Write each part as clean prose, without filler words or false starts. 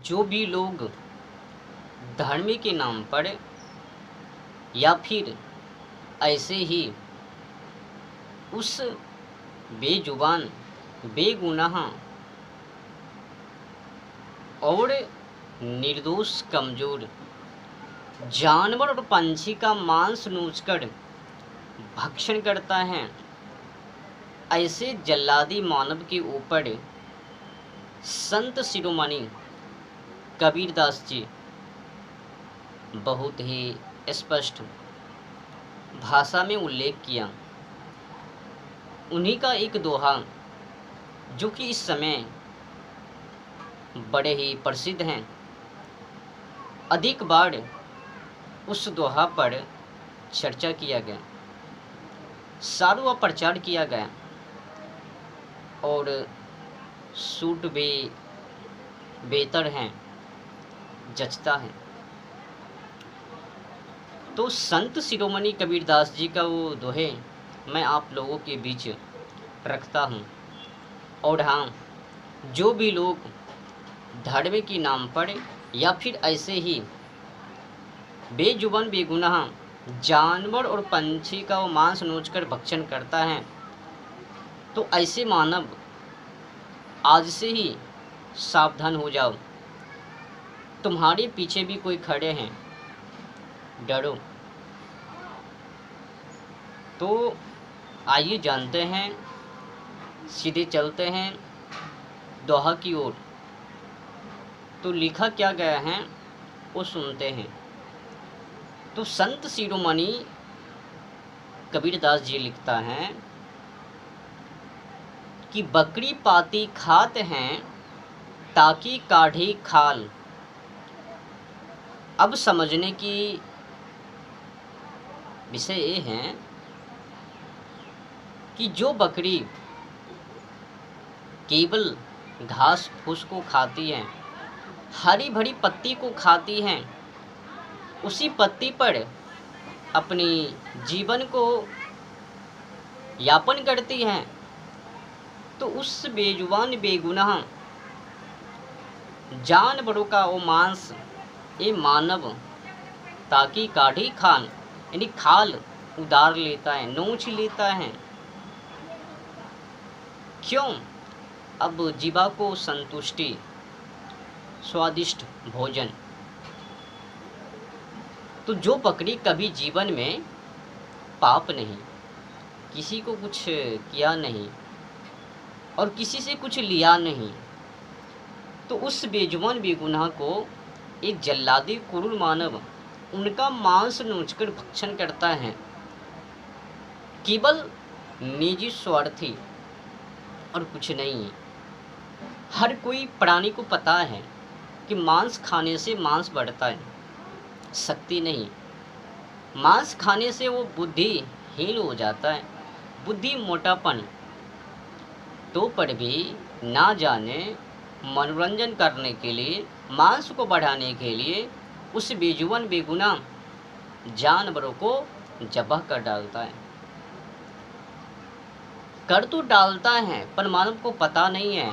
जो भी लोग धर्म के नाम पर या फिर ऐसे ही उस बेजुबान, बेगुनाह और निर्दोष, कमज़ोर जानवर और पंछी का मांस नोचकर भक्षण करता है, ऐसे जल्लादी मानव के ऊपर संत शिरोमणि कबीरदास जी बहुत ही स्पष्ट भाषा में उल्लेख किया। उन्हीं का एक दोहा जो कि इस समय बड़े ही प्रसिद्ध हैं, अधिक बार उस दोहा पर चर्चा किया गया, सारों प्रचार किया गया और सूट भी बेहतर हैं, जचता है। तो संत शिरोमणि कबीरदास जी का वो दोहे मैं आप लोगों के बीच रखता हूँ। और हाँ, जो भी लोग धर्म के नाम पर या फिर ऐसे ही बेजुबान, बेगुनाह जानवर और पंछी का वो मांस नोचकर भक्षण करता है, तो ऐसे मानव आज से ही सावधान हो जाओ। तुम्हारे पीछे भी कोई खड़े हैं, डरो। तो आइए जानते हैं, सीधे चलते हैं दोहा की ओर। तो लिखा क्या गया है वो सुनते हैं। तो संत शिरोमणि कबीरदास जी लिखता है कि बकरी पाती खात हैं ताकि काढ़ी खाल। अब समझने की विषय ये है कि जो बकरी केवल घास फूस को खाती है, हरी भरी पत्ती को खाती हैं, उसी पत्ती पर अपनी जीवन को यापन करती हैं, तो उस बेजुबान, बेगुनाह जानवरों का वो मांस ये मानव ताकि काढ़ी खान यानी खाल उतार लेता है, नोच लेता है। क्यों? अब जीवा को संतुष्टि, स्वादिष्ट भोजन। तो जो बकरी कभी जीवन में पाप नहीं, किसी को कुछ किया नहीं और किसी से कुछ लिया नहीं, तो उस बेजुबान, बेगुनाह को एक जल्लादी क्रूर मानव उनका मांस नोचकर भक्षण करता है, केवल निजी स्वार्थी और कुछ नहीं। हर कोई प्राणी को पता है कि मांस खाने से मांस बढ़ता है, शक्ति नहीं। मांस खाने से वो बुद्धिहीन हो जाता है, बुद्धि मोटापन। तो पर भी ना जाने मनोरंजन करने के लिए, मांस को बढ़ाने के लिए उस बेजुबान, बेगुनाह जानवरों को ज़बह कर डालता है। कर तो डालता है पर मानव को पता नहीं है।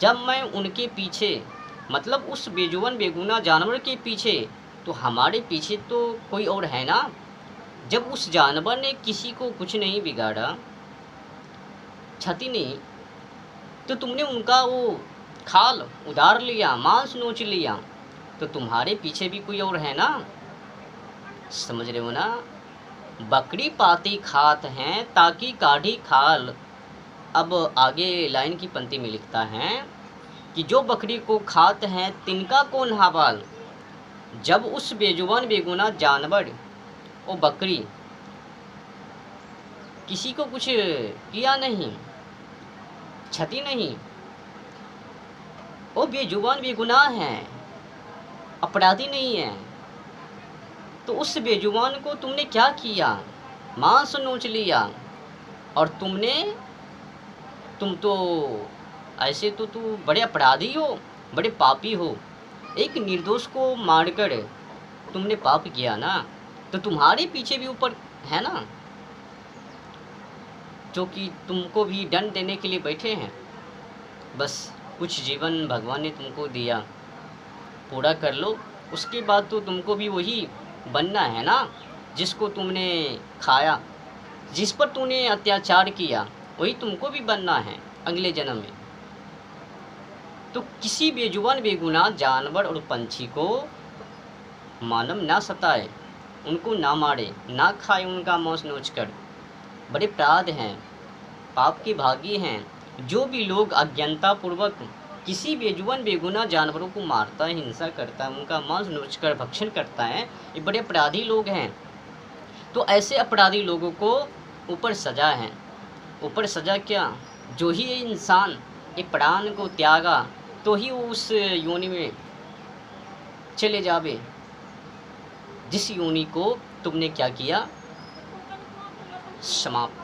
जब मैं उनके पीछे, मतलब उस बेजुबान, बेगुनाह जानवर के पीछे, तो हमारे पीछे तो कोई और है ना। जब उस जानवर ने किसी को कुछ नहीं बिगाड़ा, क्षति नहीं, तो तुमने उनका वो खाल उधार लिया, मांस नोच लिया, तो तुम्हारे पीछे भी कोई और है ना। समझ रहे हो ना। बकरी पाती खात हैं ताकि काढ़ी खाल। अब आगे लाइन की पंक्ति में लिखता है कि जो बकरी को खात हैं तिनका कौन हावाल। जब उस बेजुबान, बेगुनाह जानवर, वो बकरी किसी को कुछ किया नहीं, क्षति नहीं, वो बेजुबान, बेगुनाह है, अपराधी नहीं है, तो उस बेजुबान को तुमने क्या किया? मांस नोच लिया। और तुम तो ऐसे तो तू बड़े अपराधी हो, बड़े पापी हो। एक निर्दोष को मारकर तुमने पाप किया ना, तो तुम्हारे पीछे भी ऊपर है ना, जो कि तुमको भी दंड देने के लिए बैठे हैं। बस कुछ जीवन भगवान ने तुमको दिया, पूरा कर लो, उसके बाद तो तुमको भी वही बनना है ना जिसको तुमने खाया, जिस पर तूने अत्याचार किया, वही तुमको भी बनना है अगले जन्म में। तो किसी बेजुबान बेगुनाह जानवर और पंछी को मानव ना सताए, उनको ना मारे, ना खाए उनका मांस नोच कर। बड़े अपराध हैं, पाप के भागी हैं जो भी लोग अज्ञानतापूर्वक किसी बेजुबान बेगुनाह जानवरों को मारता है, हिंसा करता है, उनका मांस नोच कर भक्षण करता है, ये बड़े अपराधी लोग हैं। तो ऐसे अपराधी लोगों को ऊपर सजा है। ऊपर सजा क्या, जो ही ये इंसान ये प्राण को त्यागा तो ही वो उस योनि में चले जावे जिस योनि को तुमने क्या किया, समाप्त